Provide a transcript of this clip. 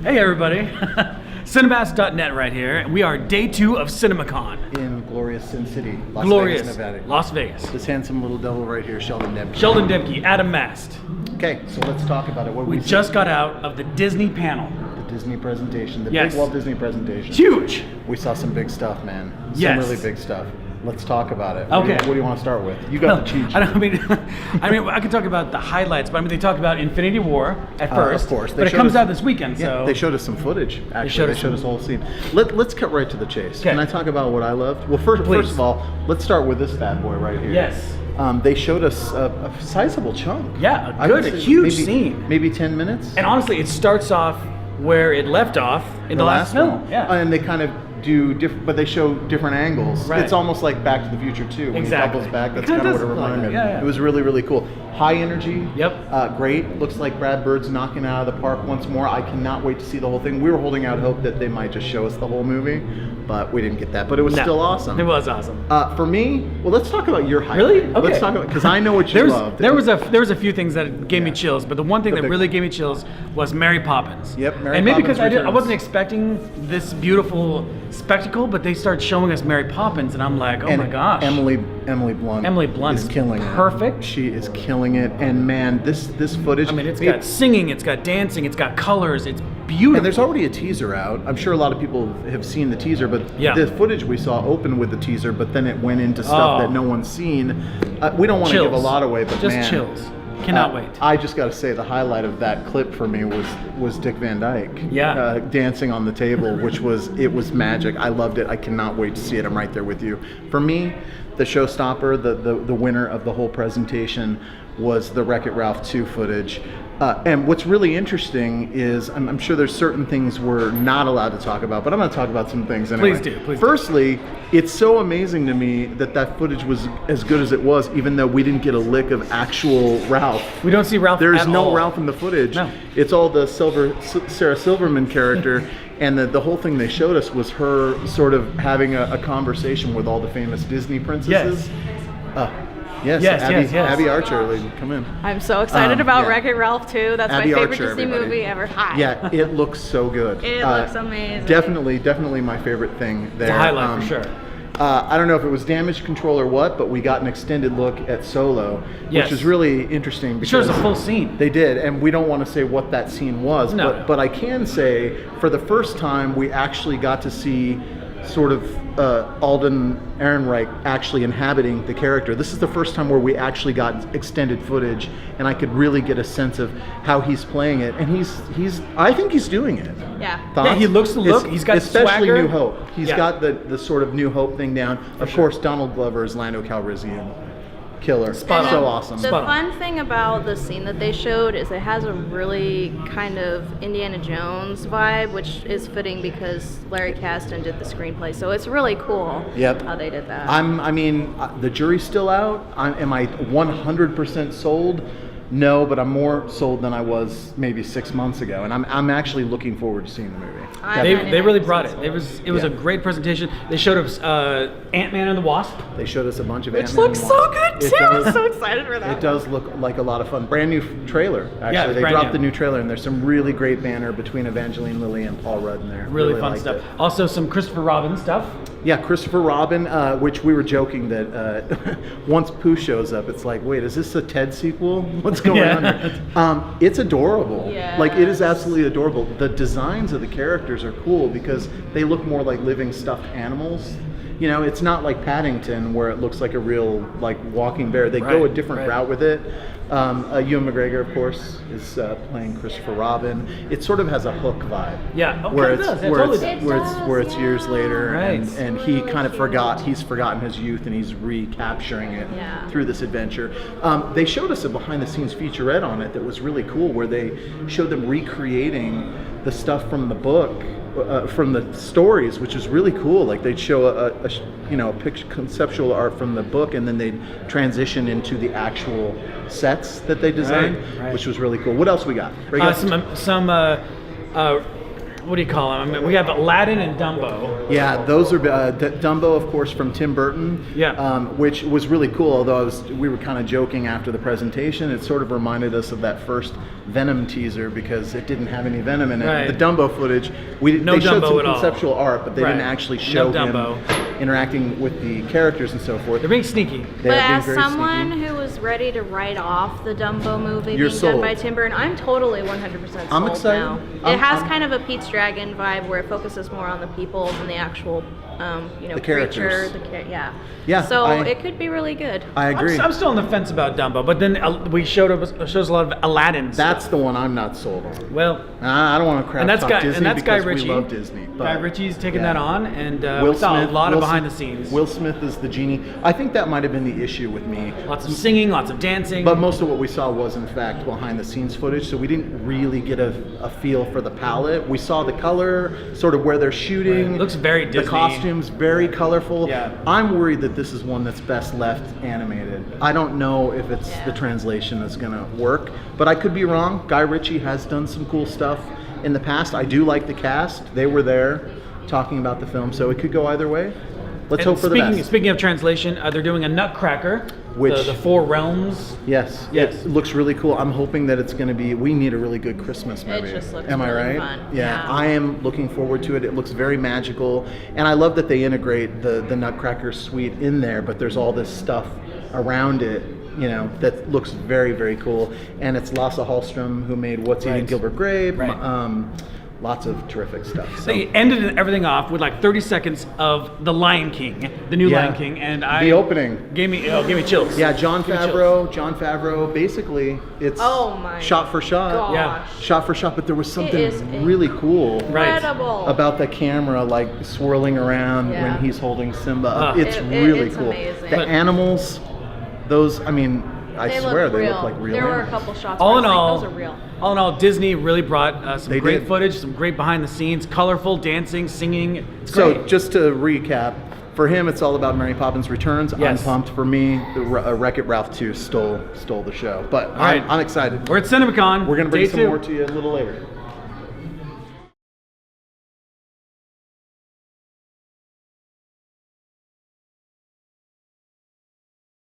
Hey everybody, Cinemast.net right here, and we are day 2 of CinemaCon. In glorious Sin City, Glorious, Vegas, Nevada. Las Vegas. This handsome little devil right here, Sheldon Dempsey. Sheldon Dempsey, Adam Mast. Okay, so let's talk about it. What We just got out of the Disney panel. The Disney presentation, the Yes. big Walt Disney presentation. Huge! We saw some big stuff, man. Some Yes. really big stuff. Let's talk about it. Okay. What do you want to start with? You got the cheat sheet. I mean, I could talk about the highlights, but I mean, they talked about Infinity War at first. Of course. But it comes out this weekend, Yeah, so. they showed us some footage, actually. They showed us a whole scene. Let's cut right to the chase. Okay. Can I talk about what I loved? Well, first of all, let's start with this bad boy right here. Yes. They showed us a sizable chunk. Yeah, I would a say huge maybe, scene. Maybe 10 minutes. And honestly, it starts off where it left off in the last film. one. Yeah. And they kind of do different, but they show different angles. Right. It's almost like Back to the Future 2. When Exactly. he doubles back, that's It kinda kind of what it does look like reminded me that. of. Yeah, yeah. It was really, really cool. High energy. Yep. Great. Looks like Brad Bird's knocking out of the park once more. I cannot wait to see the whole thing. We were holding out hope that they might just show us the whole movie, but we didn't get that. But it was No, still awesome. It was awesome. For me, well, let's talk about your highlight. Really? Okay. Let's talk about, because I know what you loved. There was a few things that gave me chills, but the one thing The that big really one. gave me chills was Mary Poppins. Yep, Mary And maybe Poppins because I returns. wasn't expecting this beautiful spectacle, but they start showing us Mary Poppins, and I'm like, oh my gosh. Emily Blunt. Emily Blunt is is killing perfect. it. She is killing it, and man, this footage. I mean, it's got singing, it's got dancing, it's got colors, it's beautiful. And there's already a teaser out. I'm sure a lot of people have seen the teaser, but Yeah. the footage we saw opened with the teaser, but then it went into stuff Oh. that no one's seen. We don't want to give a lot away, but just man, chills. Cannot wait. I just got to say the highlight of that clip for me was Dick Van Dyke. Yeah. Dancing on the table, which was magic. I loved it. I cannot wait to see it. I'm right there with you. For me, the showstopper, the winner of the whole presentation was the Wreck-It Ralph 2 footage. And what's really interesting is, I'm sure there's certain things we're not allowed to talk about, but I'm going to talk about some things anyway. Please do, please do. Firstly, it's so amazing to me that footage was as good as it was, even though we didn't get a lick of actual Ralph. We don't see Ralph There's at no all. Ralph in the footage. No. It's all the Sarah Silverman character, and the whole thing they showed us was her sort of having a conversation with all the famous Disney princesses. Yes, Yes. Abby Archer, lady, come in. I'm so excited about yeah. Wreck-It Ralph 2. That's Abby my favorite Archer, Disney everybody. movie ever. Hi. Yeah, it looks so good. It looks amazing. Definitely my favorite thing there. It's a highlight for sure. I don't know if it was damage control or what, but we got an extended look at Solo, Yes. which is really interesting. It shows because a full scene. They did, and we don't want to say what that scene was, No. but I can say for the first time we actually got to see sort of Alden Ehrenreich actually inhabiting the character. This is the first time where we actually got extended footage, and I could really get a sense of how he's playing it, and I think he's doing it. Yeah. Thoughts? Yeah, he looks the look. He's got especially swagger. New Hope. He's Yeah. got the sort of New Hope thing down. Of course, Donald Glover is Lando Calrissian. Killer. Spot on. So awesome. The Spot on. fun thing about the scene that they showed is it has a really kind of Indiana Jones vibe, which is fitting because Larry Kasdan did the screenplay. So it's really cool Yep. how they did that. The jury's still out. Am I 100% sold? No, but I'm more sold than I was maybe 6 months ago, and I'm actually looking forward to seeing the movie. They really brought it. It was Yeah. a great presentation. They showed us Ant-Man and the Wasp. They showed us a bunch of Which Ant-Man looks and so Wasp. good It too. I'm does- so excited for that. It does look like a lot of fun. Brand new trailer, actually. Yeah, They brand dropped new. the new trailer, and there's some really great banner between Evangeline Lilly and Paul Rudd in there. Really fun liked stuff. it. Also some Christopher Robin stuff. Yeah, Christopher Robin, which we were joking that once Pooh shows up, it's like, wait, is this a Ted sequel? What's going on here? It's adorable. Yes. Like, it is absolutely adorable. The designs of the characters are cool because they look more like living stuffed animals. You know, it's not like Paddington where it looks like a real, like, walking bear. They go a Right, different right. route with it. Ewan McGregor, of course, is playing Christopher Robin. It sort of has a Hook vibe. Yeah, oh, where it it's does. It where totally it's does. where it's years later, Right. and he kind of he's forgotten his youth, and he's recapturing it Yeah. through this adventure. They showed us a behind-the-scenes featurette on it that was really cool, where they showed them recreating the stuff from the book, from the stories, which is really cool. Like, they'd show a picture, conceptual art from the book, and then they'd transition into the actual sets that they designed, Right. which was really cool. What else we got? Some what do you call them? I mean, we have Aladdin and Dumbo. Yeah, those are Dumbo, of course, from Tim Burton. Yeah. Which was really cool. Although we were kind of joking after the presentation. It sort of reminded us of that first Venom teaser because it didn't have any Venom in it. Right. The Dumbo footage, they showed some conceptual art, but they didn't actually show him interacting with the characters and so forth. They're being sneaky. But as someone who was ready to write off the Dumbo movie being done by Tim Burton, I'm totally 100% sold I'm excited. now. It has kind of a Pete's Dragon vibe where it focuses more on the people than the actual, the characters. creature. Yeah. So it could be really good. I agree. I'm still on the fence about Dumbo, but then we shows a lot of Aladdin. That's the one I'm not sold on. Well, I don't want to crap talk Disney that's because Guy Ritchie. we love Disney. But Guy Ritchie's taking that on, and Will we saw Smith, a lot of behind the scenes. Will Smith is the genie. I think that might have been the issue with me. Lots of singing, lots of dancing. But most of what we saw was, in fact, behind the scenes footage, so we didn't really get a feel for the palette. We saw the color, sort of where they're shooting. It looks very Disney. The costumes, very colorful. Yeah. I'm worried that this is one that's best left animated. I don't know if it's the translation that's going to work, but I could be wrong. Guy Ritchie has done some cool stuff in the past. I do like the cast. They were there talking about the film, so it could go either way. Let's hope for the best. Speaking of translation, they're doing a Nutcracker, the Four Realms. Yes. It looks really cool. I'm hoping that it's going to be. We need a really good Christmas movie. It just looks Am I really right? fun. Yeah, I am looking forward to it. It looks very magical, and I love that they integrate the Nutcracker suite in there. But there's all this stuff around it, that looks very, very cool. And it's Lasse Hallström who made What's Eating Gilbert Grape. Right. Lots of terrific stuff. So. They ended everything off with like 30 seconds of The Lion King, the new Lion King, and the opening gave me chills. Yeah, Jon Favreau. Basically, it's shot for shot. Gosh. Yeah, shot for shot. But there was something really cool about the camera, like swirling around when he's holding Simba. It's really cool. Amazing. The animals, those. I mean, I swear they look like real. There were a couple shots. All in all, those are real. All in all, Disney really brought some great footage, some great behind the scenes, colorful dancing, singing. It's great. So just to recap, for him, it's all about Mary Poppins Returns. Yes. I'm pumped. For me, Wreck-It Ralph 2 stole the show. But I'm excited. We're at CinemaCon. We're going to bring Day some 2. more to you a little later.